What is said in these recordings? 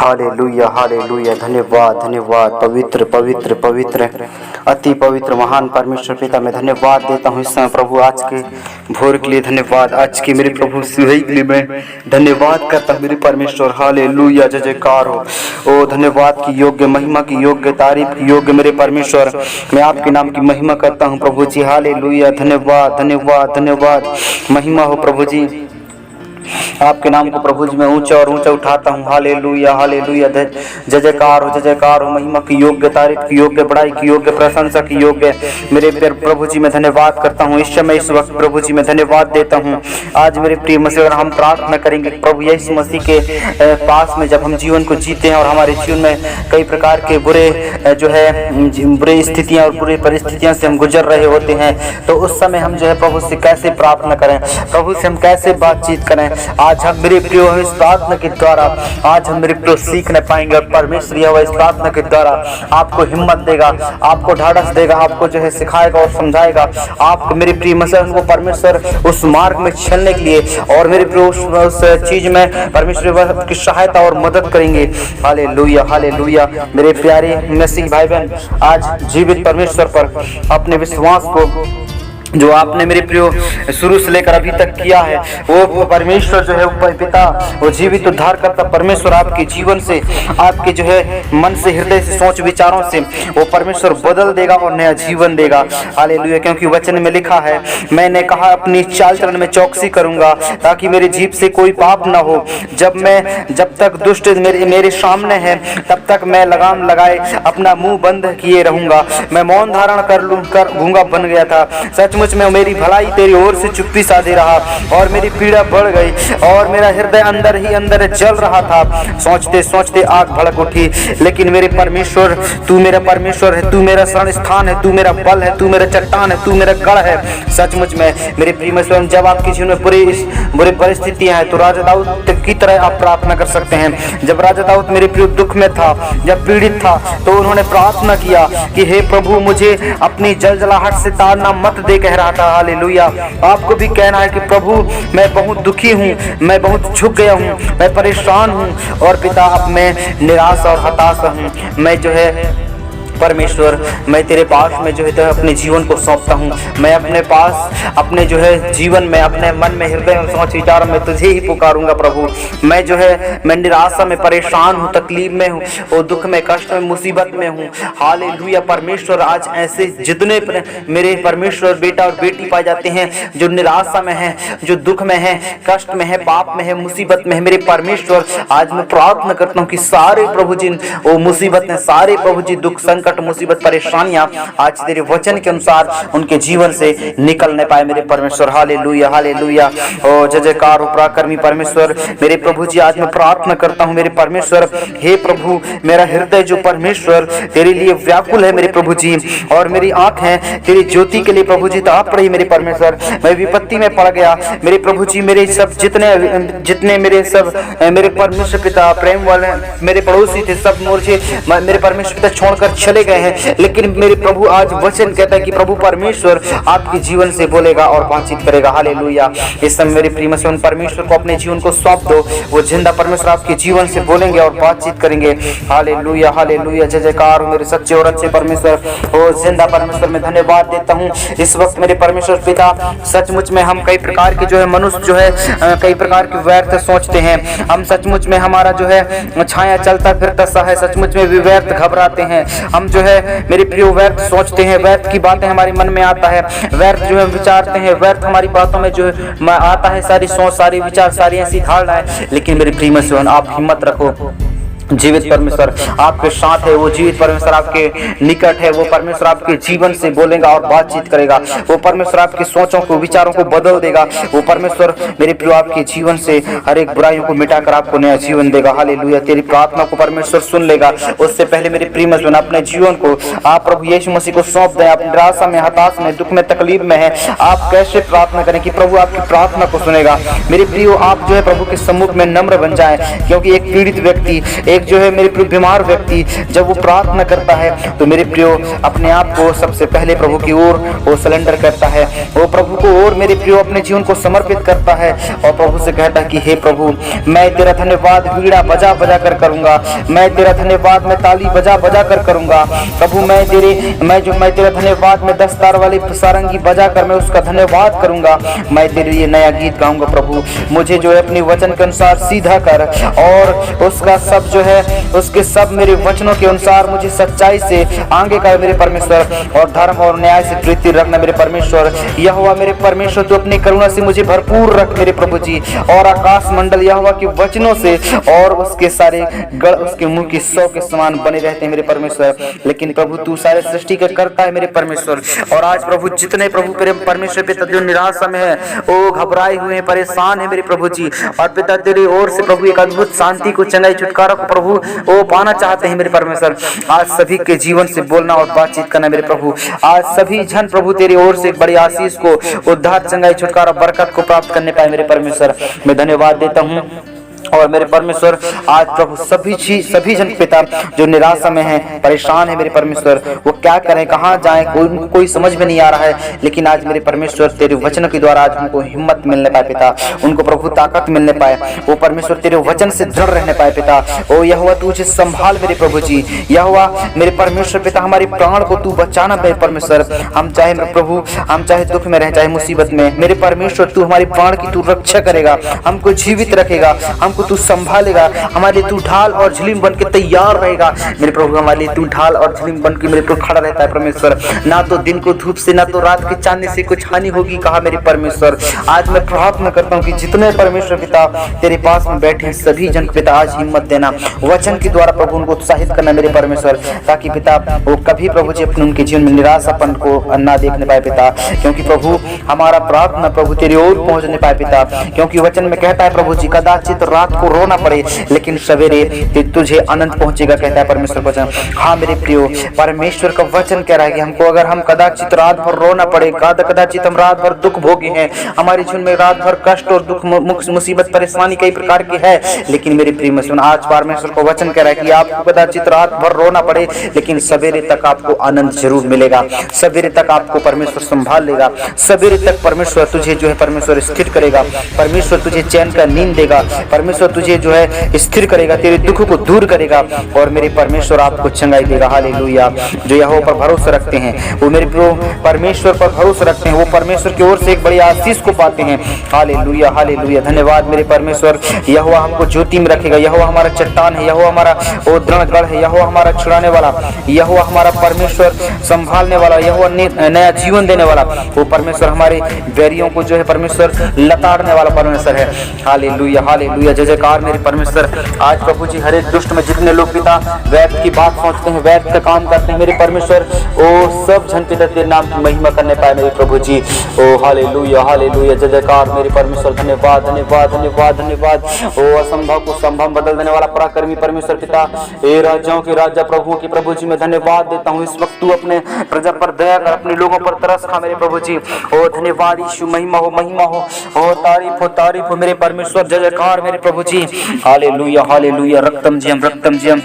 Hallelujah hallelujah. धन्यवाद धन्यवाद। पवित्र पवित्र पवित्र अति पवित्र महान परमेश्वर पिता, मैं धन्यवाद देता हूँ इस समय प्रभु आज के भोर के लिए धन्यवाद, आज के मेरे प्रभु सुबह के लिए मैं धन्यवाद करता हूँ मेरे परमेश्वर। हालेलुया, जय जयकार हो। ओ धन्यवाद की योग्य, महिमा की योग्य, तारीफ की योग्य मेरे परमेश्वर, मैं आपके नाम की महिमा करता हूँ प्रभु जी। हालेलुया, धन्यवाद धन्यवाद धन्यवाद। महिमा हो प्रभु जी, आपके नाम को प्रभु जी मैं ऊंचा और ऊंचा उठाता हूँ। हालेलुया हालेलुया, जय जयकार हो, जय जयकार हो। महिमा की योग्य, तारीफ की योग्य, बड़ाई की योग्य, प्रशंसा की योग्य मेरे प्रभु जी मैं धन्यवाद करता हूँ इस समय इस वक्त प्रभु जी मैं धन्यवाद देता हूँ। आज मेरे प्रिय मसीह, हम प्रार्थना करेंगे प्रभु यीशु मसीह के पास में जब हम जीवन को जीते हैं और हमारे जीवन में कई प्रकार के बुरे जो है बुरे स्थितियाँ और बुरी परिस्थितियों से हम गुजर रहे होते हैं, तो उस समय हम जो है प्रभु से कैसे प्रार्थना करें, प्रभु से हम कैसे बातचीत करें। आज हम मेरे प्रियो इस प्रार्थना के द्वारा आज हम मेरे प्रियो सीखने पाएंगे और परमेश्वर यहोवा इस प्रार्थना के द्वारा आपको हिम्मत देगा, आपको ढाढ़स देगा, आपको जो है सिखाएगा और समझाएगा। आपको मेरे प्रिय मसीह को परमेश्वर उस मार्ग में चलने के लिए और मेरे प्रियो उस चीज में परमेश्वर की सहायता और मदद करेंगे। Hallelujah hallelujah. मेरे प्यारे मसीह भाई बहन, आज जीवित परमेश्वर पर अपने विश्वास को जो आपने मेरे प्रियो शुरू से लेकर अभी तक किया है, वो परमेश्वर जो है वो पिता, वो जीवित उद्धार करता परमेश्वर आपके जीवन से, आपके जो है मन से, हृदय से, सोच विचारों से वो परमेश्वर बदल देगा और नया जीवन देगा। हालेलुया, क्योंकि वचन में लिखा है, मैंने कहा अपनी चाल चलन में चौकसी करूंगा ताकि मेरी जीभ से कोई पाप न हो। जब तक दुष्ट मेरे सामने है तब तक मैं लगाम लगाए अपना मुंह बंद किए रहूंगा। मैं मौन धारण कर गूंगा बन गया था। सचमुच में मेरी भलाई तेरी ओर से चुप्पी साधे रहा और मेरी पीड़ा बढ़ गई और मेरा हृदय अंदर ही अंदर जल रहा था। सोचते सोचते आग भड़क उठी, लेकिन मेरे परमेश्वर, तू मेरा परमेश्वर है, तू मेरा शरण स्थान है, तू मेरा बल है, तू मेरा चट्टान है, तू मेरा गढ़ है। सचमुच में मेरे प्रिय मसीह, जब आपके जीवन में बुरी परिस्थितियां हैं तो राजा दाऊद की तरह आप प्रार्थना कर सकते हैं। जब राजा दाऊद मेरे प्रिय दुख में था, जब पीड़ित था, तो उन्होंने प्रार्थना किया कि हे प्रभु, मुझे अपनी जलजलाहट से ताड़ना मत दे कह रहा था। हालेलुया। आपको भी कहना है कि प्रभु मैं बहुत दुखी हूँ, मैं बहुत झुक गया हूँ, मैं परेशान हूँ और पिता अब मैं निराश और हताश हूँ। मैं जो है परमेश्वर, मैं तेरे पास में जो है अपने जीवन को सौंपता हूँ। मैं अपने पास अपने जो है जीवन में, अपने मन में, हृदय में, सोच विचार में तुझे ही पुकारूंगा प्रभु। मैं जो है मैं निराशा में, परेशान हूँ, तकलीफ में हूँ और दुख में, कष्ट में, मुसीबत में हूँ। हालेलुया। परमेश्वर आज ऐसे जितने मेरे परमेश्वर बेटा और बेटी पाए जाते हैं जो निराशा में है, जो दुख में है, कष्ट में है, पाप में है, मुसीबत में है, मेरे परमेश्वर आज मैं प्रार्थना करता हूँ कि सारे प्रभु जी वो मुसीबत में, सारे प्रभु जी दुख, संकट, मुसीबत, परेशानियां आज तेरे वचन के अनुसार उनके जीवन से निकल नहीं पाए मेरे परमेश्वर। Hallelujah hallelujah. ओ जय जयकार हो पराक्रमी परमेश्वर। मेरे प्रभु जी आज मैं प्रार्थना करता हूं मेरे परमेश्वर, हे प्रभु, मेरा हृदय जो परमेश्वर तेरे लिए व्याकुल है मेरे प्रभु जी, और मेरी आंखें तेरी ज्योति के लिए प्रभु जी ताप रही मेरे परमेश्वर। मैं विपत्ति में पड़ गया मेरे प्रभु जी। मेरे सब जितने मेरे परमेश्वर पिता प्रेम वाले मेरे पड़ोसी थे, सब मुझे मेरे परमेश्वर पिता छोड़कर चले गए हैं, लेकिन मेरे प्रभु आज वचन कहता है कि प्रभु परमेश्वर आपके जीवन से बोलेगा और बातचीत करेगा। हालेलुया। इस समय मेरे प्रिय मसीह, परमेश्वर को अपने जीवन को सौंप दो। वो जिंदा परमेश्वर आपके जीवन से बोलेंगे और बातचीत करेंगे। Hallelujah hallelujah. जय जयकार हो मेरे सच्चे और अच्छे परमेश्वर। ओ जिंदा परमेश्वर, मैं धन्यवाद देता हूँ इस वक्त मेरे परमेश्वर पिता। सचमुच में हम कई प्रकार के जो है मनुष्य जो है कई प्रकार के व्यर्थ सोचते हैं। हम सचमुच में हमारा जो है छाया चलता फिरता सा है, सचमुच में भी व्यर्थ घबराते हैं। हम जो है मेरे प्रियो व्यर्थ सोचते हैं, व्यर्थ की बातें हमारे मन में आता है, व्यर्थ जो है विचारते हैं, व्यर्थ हमारी बातों में जो है आता है सारी सोच, सारी विचार, सारी ऐसी धारणाएं। लेकिन मेरे प्रिय मसीह, आप हिम्मत रखो, जीवित परमेश्वर आपके साथ है। वो जीवित परमेश्वर आपके निकट है। वो परमेश्वर आपके जीवन से बोलेगा और बातचीत करेगा। वो परमेश्वर आपकी सोचों को, विचारों को बदल देगा। वो परमेश्वर मेरे प्रिय आपके जीवन से हर एक बुराइयों को मिटाकर आपको नया जीवन देगा। हालेलुया। तेरी प्रार्थना को परमेश्वर सुन लेगा। उससे पहले मेरे प्रिय मसीह, अपने जीवन को आप प्रभु यीशु मसीह को सौंप दें। आप निराशा में, हताश में, दुख में, तकलीफ में है, आप कैसे प्रार्थना करें कि प्रभु आपकी प्रार्थना को सुनेगा। मेरे प्रियो, आप जो है प्रभु के सम्मुख में नम्र बन जाए, क्योंकि एक पीड़ित व्यक्ति, एक जो है मेरे प्रिय बीमार व्यक्ति जब वो प्रार्थना करता है तो मेरे प्रियो अपने आप को सबसे पहले प्रभु की ओर वो सिलेंडर करता है, वो प्रभु को और मेरे प्रियो अपने जीवन को समर्पित करता है और प्रभु से कहता है कि हे प्रभु मैं तेरा धन्यवाद वीणा बजा बजा कर करूंगा, मैं तेरा धन्यवाद मैं ताली बजा बजा कर करूंगा प्रभु, मैं तेरा धन्यवाद मैं दस्तार वाली सारंगी बजा कर मैं उसका धन्यवाद करूंगा, मैं तेरे लिए नया गीत गाऊंगा प्रभु, मुझे जो है अपने वचन के अनुसार सीधा कर और उसका सब जो है उसके सब मेरे वचनों के अनुसार मुझे सच्चाई से आगे कर मेरे परमेश्वर, और धर्म और न्याय से प्रीति रखना मेरे परमेश्वर। यहोवा मेरे परमेश्वर तू अपनी करुणा से मुझे भरपूर रख मेरे प्रभु जी, और आकाश मंडल यहोवा के वचनों से और उसके सारे गढ़ उसके मुंह की 100 के समान बने रहते हैं मेरे परमेश्वर। लेकिन प्रभु तू सारे सृष्टि का करता है मेरे परमेश्वर, और आज प्रभु जितने प्रभु मेरे परमेश्वर पिता जो निराशा में है, वो घबराए हुए हैं, परेशान है मेरे प्रभु जी, और पिता तेरी ओर से प्रभु एक अद्भुत शांति को चंगाई छुटकारा को प्रभु वो पाना चाहते हैं मेरे परमेश्वर। आज सभी के जीवन से बोलना और बातचीत करना मेरे प्रभु, आज सभी जन प्रभु तेरी ओर से एक बड़ी आशीष को उद्धार चंगाई छुटकारा बरकत को प्राप्त करने पाए मेरे परमेश्वर। मैं धन्यवाद देता हूँ और मेरे परमेश्वर आज प्रभु सभी जन पिता जो निराशा में हैं, परेशान है मेरे परमेश्वर, वो क्या करें कहाँ जाएं कोई समझ में नहीं आ रहा है, लेकिन आज मेरे परमेश्वर तेरे वचन के द्वारा आज उनको हिम्मत मिलने पाए पिता, उनको प्रभु ताकत मिलने पाए, वो परमेश्वर तेरे वचन से दृढ़ रहने पाए पिता। ओ यहोवा तू मुझे संभाल मेरे प्रभु जी, यहोवा मेरे परमेश्वर पिता हमारे प्राण को तू बचाना मेरे परमेश्वर, हम चाहे प्रभु हम चाहे दुख में रहे चाहे मुसीबत में, मेरे परमेश्वर तू हमारे प्राण की तू रक्षा करेगा, हमको जीवित रखेगा, हमको तू संभालेगा, हमारे लिए तू ढाल और झिलिम बन के तैयार रहेगा मेरे प्रभु, हमारे लिए तू ढाल और झिलिम बन के मेरे प्रभु खड़ा रहता है परमेश्वर। ना तो दिन को धूप से ना तो रात के चांदने से कुछ हानि होगी कहा मेरे परमेश्वर। आज मैं प्रार्थना करता हूँ कि जितने परमेश्वर पिता तेरे पास में बैठे सभी जन पिता आज हिम्मत देना, वचन के द्वारा प्रभु उनको उत्साहित करना मेरे परमेश्वर, ताकि पिता वो कभी प्रभु जी अपने उनके जीवन में निराशापन को ना देखने पाए पिता, क्योंकि प्रभु हमारा प्रार्थना प्रभु तेरी ओर पहुंचने पाए पिता, क्योंकि वचन में कहता है प्रभु जी कदाचित रात को रोना पड़े लेकिन सवेरे तुझे आनंद पहुंचेगा कहता है परमेश्वर वचन। हाँ मेरे प्रियो परमेश्वर का वचन कह रहा है कि हमको अगर हम कदाचित रात भर रोना पड़े, कदाचित हम रात भर दुख भोगे हैं, हमारे जीवन में रात भर कष्ट और दुख मुसीबत परेशानी कई प्रकार की है, लेकिन मेरे प्रिय सुन आज परमेश्वर का वचन कह रहा है कि आपको कदाचित रात भर रोना पड़े लेकिन सवेरे तक आपको आनंद जरूर मिलेगा, सवेरे तक आपको परमेश्वर संभाल लेगा, सवेरे तक परमेश्वर तुझे जो है परमेश्वर स्थिर करेगा, परमेश्वर तुझे चैन का नींद देगा, परमेश्वर तुझे जो है स्थिर करेगा, तेरे दुख को दूर करेगा और मेरे परमेश्वर आपको चंगाई देगा। हालेलुया। जो यहोवा पर भरोसा रखते हैं वो मेरे परमेश्वर पर भरोसा रखते हैं, वो परमेश्वर की ओर से एक बड़ी आशीष को पाते हैं। Hallelujah hallelujah. धन्यवाद मेरे परमेश्वर। यहोवा हमको ज्योति में रखेगा, यहोवा हमारा चट्टान है, यहोवा हमारा वो दृढ़ गढ़ है, यहोवा हमारा छुड़ाने वाला, यहोवा हमारा परमेश्वर संभालने वाला, यहोवा नया जीवन देने वाला, वो परमेश्वर हमारे वैरियों को जो है परमेश्वर लताड़ने वाला परमेश्वर है। Hallelujah hallelujah. जय जयकार मेरे परमेश्वर। आज प्रभु जी हर एक दुष्ट में जितने लोग पिता वैद की बात पहुंचते हैं, वैद का काम करते हैं मेरे परमेश्वर, ओ सब जन पिता तेरे नाम की महिमा करने पाए मेरे प्रभु जी। ओ हालेलुया हालेलुया। जय जयकार मेरे परमेश्वर। धन्यवाद धन्यवाद धन्यवाद धन्यवाद। ओ असंभव को संभव बदल देने वाला पराक्रमी परमेश्वर पिता, ए राजाओं के राजा प्रभुओं के प्रभु जी मैं धन्यवाद देता हूँ। इस वक्त तू अपने प्रजा पर दया कर, अपने लोगों पर तरस खा मेरे प्रभु जी। ओ धन्यवाद यीशु। महिमा हो ओ तारीफ हो मेरे परमेश्वर। जय जयकार मेरे प्रभु जी। Hallelujah hallelujah. रक्तम जियम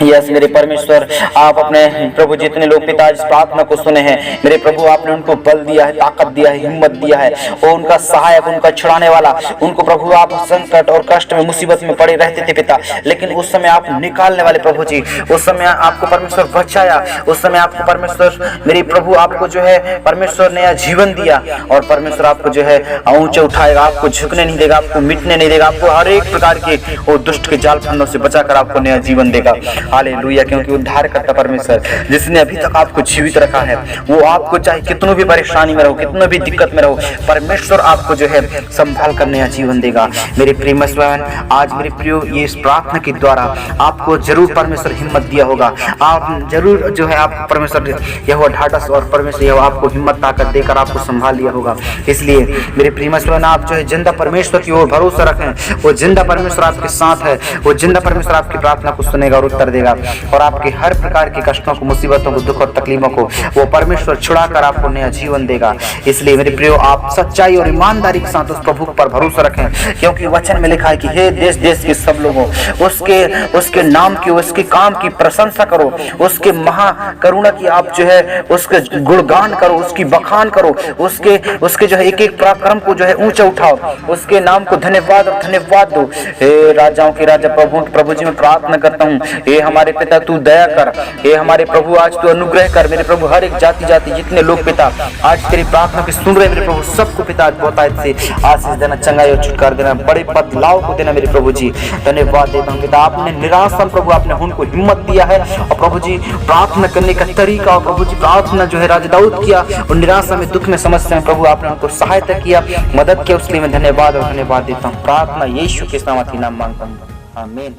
यस मेरे परमेश्वर। आप अपने प्रभु जितने लोग पिता इस प्रार्थना को सुने हैं मेरे प्रभु, आपने उनको बल दिया है, ताकत दिया है, हिम्मत दिया है, और उनका सहायक, उनका छुड़ाने वाला, उनको प्रभु आप संकट और कष्ट में मुसीबत में पड़े रहते थे पिता, लेकिन उस समय आप निकालने वाले प्रभु जी, उस समय आपको परमेश्वर बचाया, उस समय आपको परमेश्वर मेरे प्रभु आपको जो है परमेश्वर नया जीवन दिया, और परमेश्वर आपको जो है ऊंचे उठाएगा, आपको झुकने नहीं देगा, आपको मिटने नहीं देगा, आपको हर एक प्रकार के वो दुष्ट के जाल फंदों से बचाकर आपको नया जीवन देगा। हालेलुया। क्योंकि उद्धार करता परमेश्वर जिसने अभी तक आपको जीवित रखा है, वो आपको चाहे कितनों भी परेशानी में रहो, कितनों भी दिक्कत में रहो, परमेश्वर आपको जो है संभाल कर नया जीवन देगा। मेरे प्रिय बहन, आज मेरे प्रियो ये इस प्रार्थना के द्वारा आपको जरूर परमेश्वर हिम्मत दिया होगा, आप जरूर जो है आप परमेश्वर यह ढाढ़स और परमेश्वर यह आपको हिम्मत ताकत देकर आपको संभाल लिया होगा। इसलिए मेरे प्रिय बहन, आप जो है जिंदा परमेश्वर की ओर भरोसा रखें, वो जिंदा परमेश्वर आपके साथ है, वो जिंदा परमेश्वर आपकी प्रार्थना को सुनेगा और उत्तर देगा। देगा और आपके हर प्रकार के कष्टों को, मुसीबतों को, दुख और तकलीफों को वो परमेश्वर छुड़ाकर आपको नया जीवन देगा। इसलिए मेरे प्रियो, आप सच्चाई और ईमानदारी के साथ उस प्रभु पर भरोसा रखें, क्योंकि वचन में लिखा है कि हे देश देश के सब लोगों, उसके नाम की, उसके काम की प्रशंसा करो, उसके महा करुणा की आप जो है उसके गुणगान करो, उसकी बखान करो, उसके जो है एक एक पराक्रम को जो है ऊंचा उठाओ, उसके नाम को धन्यवाद और धन्यवाद दो। हे राजाओं के राजा प्रभु जी, मैं प्रार्थना करता हूँ, हे हमारे पिता तू दया कर, हे हमारे प्रभु आज तू अनुग्रह कर। मेरे प्रभु हर एक जाति जितने लोग पिता आज तेरी प्रार्थना की सुन रहे मेरे प्रभु, सबको पिता बहुतायत से आशीष देना, चंगाई और छुटकारा देना, बड़े बदलाव को देना। मेरे प्रभु जी धन्यवाद देता हूँ पिता, आपने निराशा प्रभु आपने उनको हिम्मत दिया है और प्रभु जी प्रार्थना करने का तरीका, और प्रभु जी प्रार्थना जो है राजा दाऊद किया और निराशा में, दुख में, समस्या में प्रभु आपने उनको सहायता किया, मदद किया, उसके लिए मैं धन्यवाद और धन्यवाद देता हूँ। प्रार्थना यीशु के नाम मांगता हूँ, आमीन।